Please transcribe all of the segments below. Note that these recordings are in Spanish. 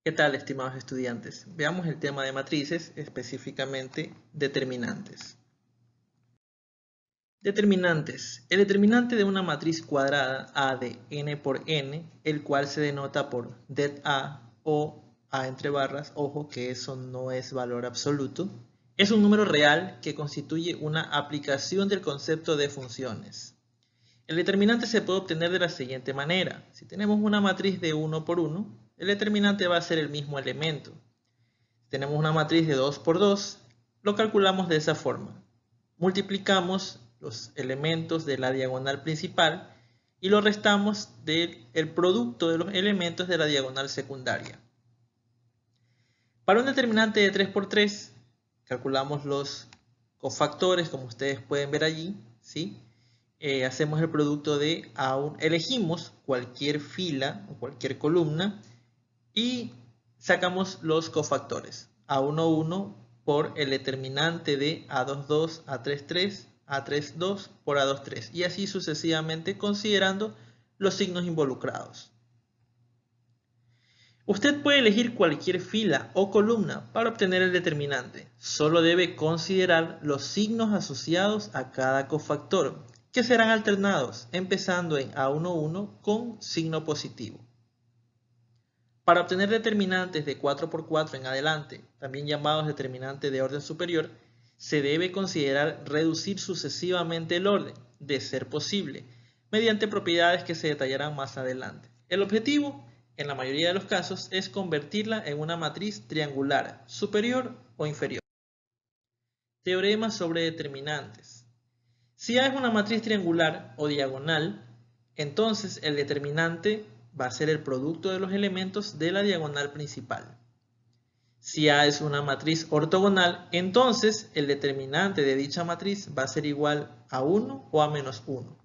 ¿Qué tal, estimados estudiantes? Veamos el tema de matrices, específicamente determinantes. Determinantes. El determinante de una matriz cuadrada A de n por n, el cual se denota por det A o A entre barras, ojo que eso no es valor absoluto, es un número real que constituye una aplicación del concepto de funciones. El determinante se puede obtener de la siguiente manera. Si tenemos una matriz de 1 por 1, el determinante va a ser el mismo elemento. Si tenemos una matriz de 2 por 2, lo calculamos de esa forma. Multiplicamos los elementos de la diagonal principal y lo restamos del producto de los elementos de la diagonal secundaria. Para un determinante de 3 por 3, calculamos los cofactores, como ustedes pueden ver allí, ¿sí? Hacemos el producto de elegimos cualquier fila o cualquier columna y sacamos los cofactores. A11 por el determinante de A22, A33, A32 por A23 y así sucesivamente considerando los signos involucrados. Usted puede elegir cualquier fila o columna para obtener el determinante. Solo debe considerar los signos asociados a cada cofactor, que serán alternados, empezando en A11 con signo positivo. Para obtener determinantes de 4 por 4 en adelante, también llamados determinantes de orden superior, se debe considerar reducir sucesivamente el orden, de ser posible, mediante propiedades que se detallarán más adelante. El objetivo, en la mayoría de los casos, es convertirla en una matriz triangular, superior o inferior. Teorema sobre determinantes. Si A es una matriz triangular o diagonal, entonces el determinante va a ser el producto de los elementos de la diagonal principal. Si A es una matriz ortogonal, entonces el determinante de dicha matriz va a ser igual a 1 o a menos 1.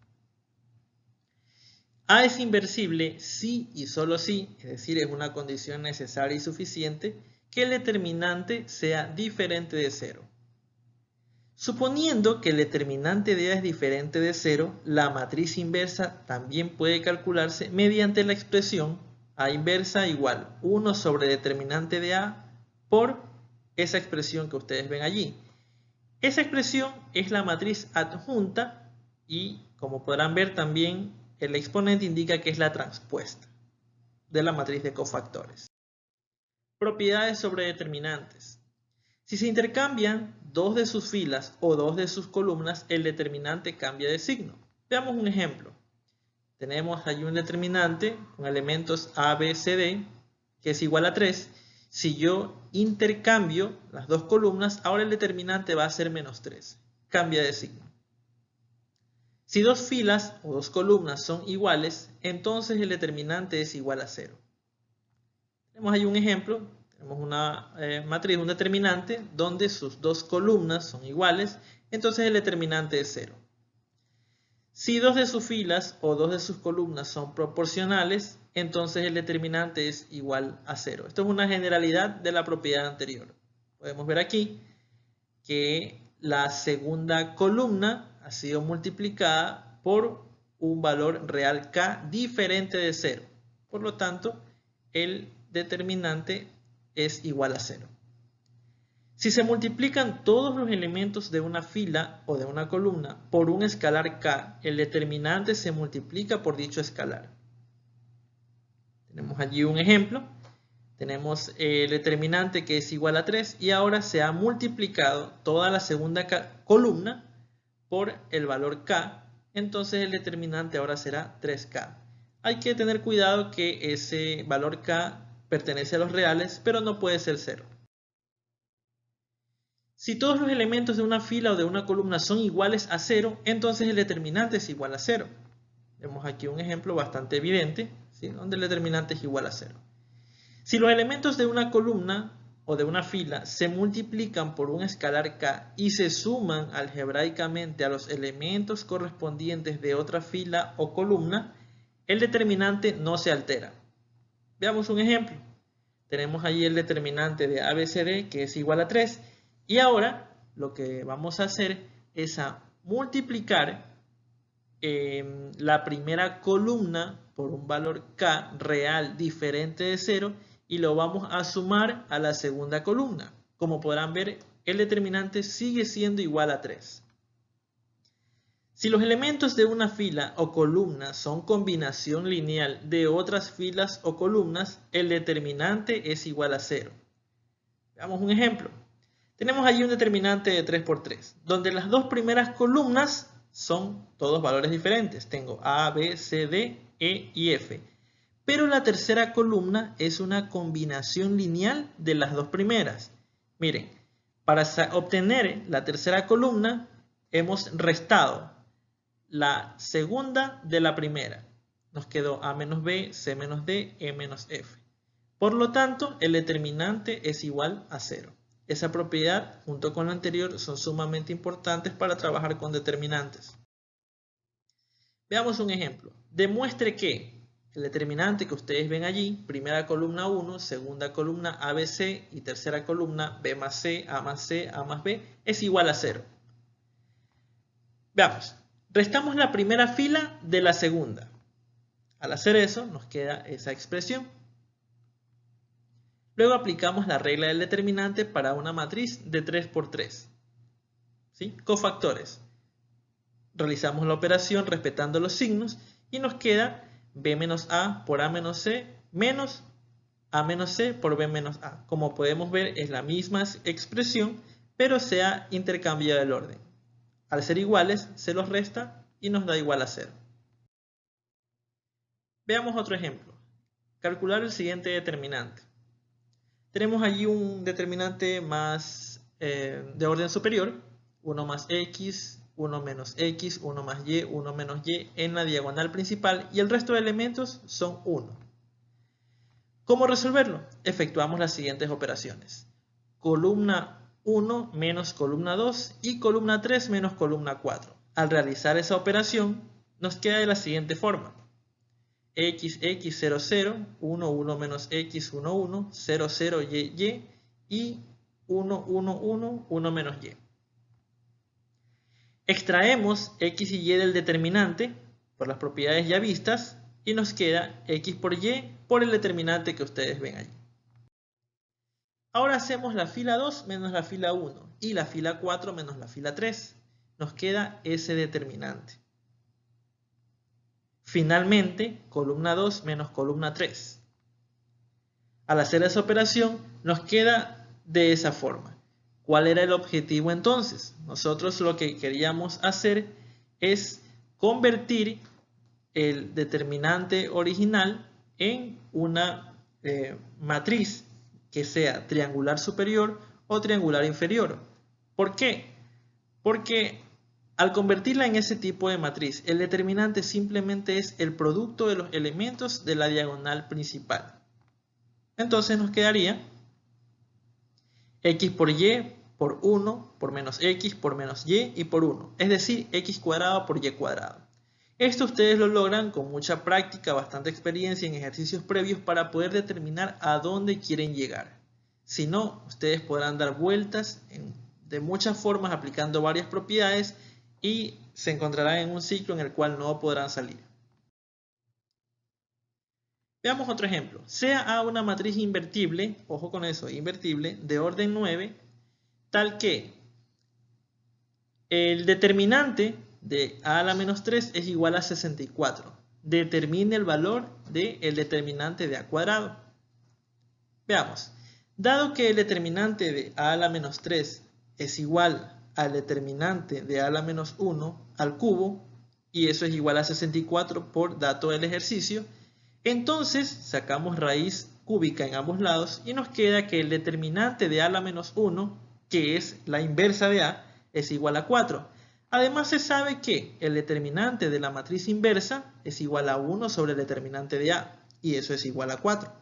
A es inversible si y solo si, es decir, es una condición necesaria y suficiente, que el determinante sea diferente de 0. Suponiendo que el determinante de A es diferente de 0, la matriz inversa también puede calcularse mediante la expresión A inversa igual 1 sobre determinante de A por esa expresión que ustedes ven allí. Esa expresión es la matriz adjunta y, como podrán ver también, el exponente indica que es la transpuesta de la matriz de cofactores. Propiedades sobre determinantes. Si se intercambian dos de sus filas o dos de sus columnas, el determinante cambia de signo. Veamos un ejemplo. Tenemos allí un determinante con elementos A, B, C, D, que es igual a 3. Si yo intercambio las dos columnas, ahora el determinante va a ser menos 3. Cambia de signo. Si dos filas o dos columnas son iguales, entonces el determinante es igual a 0. Tenemos ahí un ejemplo. Tenemos una matriz, un determinante, donde sus dos columnas son iguales, entonces el determinante es 0. Si dos de sus filas o dos de sus columnas son proporcionales, entonces el determinante es igual a 0. Esto es una generalidad de la propiedad anterior. Podemos ver aquí que la segunda columna ha sido multiplicada por un valor real k diferente de 0. Por lo tanto, el determinante es igual a 0. Si se multiplican todos los elementos de una fila o de una columna por un escalar k, el determinante se multiplica por dicho escalar. Tenemos allí un ejemplo. Tenemos el determinante que es igual a 3 y ahora se ha multiplicado toda la segunda columna por el valor k, entonces el determinante ahora será 3k. Hay que tener cuidado que ese valor k pertenece a los reales, pero no puede ser 0. Si todos los elementos de una fila o de una columna son iguales a 0, entonces el determinante es igual a 0. Vemos aquí un ejemplo bastante evidente, ¿sí?, donde el determinante es igual a 0. Si los elementos de una columna o de una fila se multiplican por un escalar k y se suman algebraicamente a los elementos correspondientes de otra fila o columna, el determinante no se altera. Veamos un ejemplo. Tenemos allí el determinante de ABCD que es igual a 3 y ahora lo que vamos a hacer es multiplicar la primera columna por un valor k real diferente de 0 y lo vamos a sumar a la segunda columna. Como podrán ver, el determinante sigue siendo igual a 3. Si los elementos de una fila o columna son combinación lineal de otras filas o columnas, el determinante es igual a 0. Veamos un ejemplo. Tenemos allí un determinante de 3 por 3, donde las dos primeras columnas son todos valores diferentes. Tengo A, B, C, D, E y F. Pero la tercera columna es una combinación lineal de las dos primeras. Miren, para obtener la tercera columna hemos restado la segunda de la primera. Nos quedó A menos B, C menos D, E menos F. Por lo tanto, el determinante es igual a 0. Esa propiedad, junto con la anterior, son sumamente importantes para trabajar con determinantes. Veamos un ejemplo. Demuestre que el determinante que ustedes ven allí, primera columna 1, segunda columna ABC y tercera columna B más C, A más C, A más B, es igual a 0. Veamos. Restamos la primera fila de la segunda. Al hacer eso, nos queda esa expresión. Luego aplicamos la regla del determinante para una matriz de 3 por 3. ¿Sí? Cofactores. Realizamos la operación respetando los signos y nos queda B menos A por A menos C menos A menos C por B menos A. Como podemos ver, es la misma expresión, pero se ha intercambiado el orden. Al ser iguales, se los resta y nos da igual a 0. Veamos otro ejemplo. Calcular el siguiente determinante. Tenemos allí un determinante más de orden superior, 1 más x, 1 menos x, 1 más y, 1 menos y en la diagonal principal y el resto de elementos son 1. ¿Cómo resolverlo? Efectuamos las siguientes operaciones. Columna 1 menos columna 2 y columna 3 menos columna 4. Al realizar esa operación nos queda de la siguiente forma. X, 0, 0, 1, 1 menos x, 1, 1, 0, 0, y, y 1, 1, 1, 1 menos y. Extraemos x y y del determinante por las propiedades ya vistas y nos queda x por y por el determinante que ustedes ven allí. Ahora hacemos la fila 2 menos la fila 1 y la fila 4 menos la fila 3. Nos queda ese determinante. Finalmente, columna 2 menos columna 3. Al hacer esa operación, nos queda de esa forma. ¿Cuál era el objetivo entonces? Nosotros lo que queríamos hacer es convertir el determinante original en una matriz que sea triangular superior o triangular inferior. ¿Por qué? Porque al convertirla en ese tipo de matriz, el determinante simplemente es el producto de los elementos de la diagonal principal. Entonces nos quedaría x por y por 1 por menos x por menos y por 1. Es decir, x cuadrado por y cuadrado. Esto ustedes lo logran con mucha práctica, bastante experiencia en ejercicios previos para poder determinar a dónde quieren llegar. Si no, ustedes podrán dar vueltas de muchas formas aplicando varias propiedades y se encontrarán en un ciclo en el cual no podrán salir. Veamos otro ejemplo. Sea A una matriz invertible, ojo con eso, invertible, de orden 9, tal que el determinante de A a la menos 3 es igual a 64. Determine el valor del determinante de A cuadrado. Veamos. Dado que el determinante de A a la menos 3 es igual al determinante de A a la menos 1 al cubo, y eso es igual a 64 por dato del ejercicio, entonces sacamos raíz cúbica en ambos lados y nos queda que el determinante de A a la menos 1, que es la inversa de A, es igual a 4. Además se sabe que el determinante de la matriz inversa es igual a 1 sobre el determinante de A, y eso es igual a 4.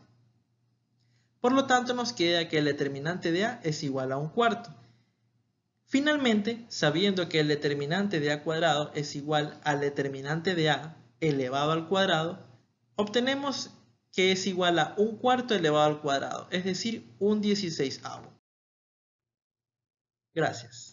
Por lo tanto nos queda que el determinante de A es igual a 1/4. Finalmente, sabiendo que el determinante de A cuadrado es igual al determinante de A elevado al cuadrado, obtenemos que es igual a 1/4 elevado al cuadrado, es decir, 1/16. Gracias.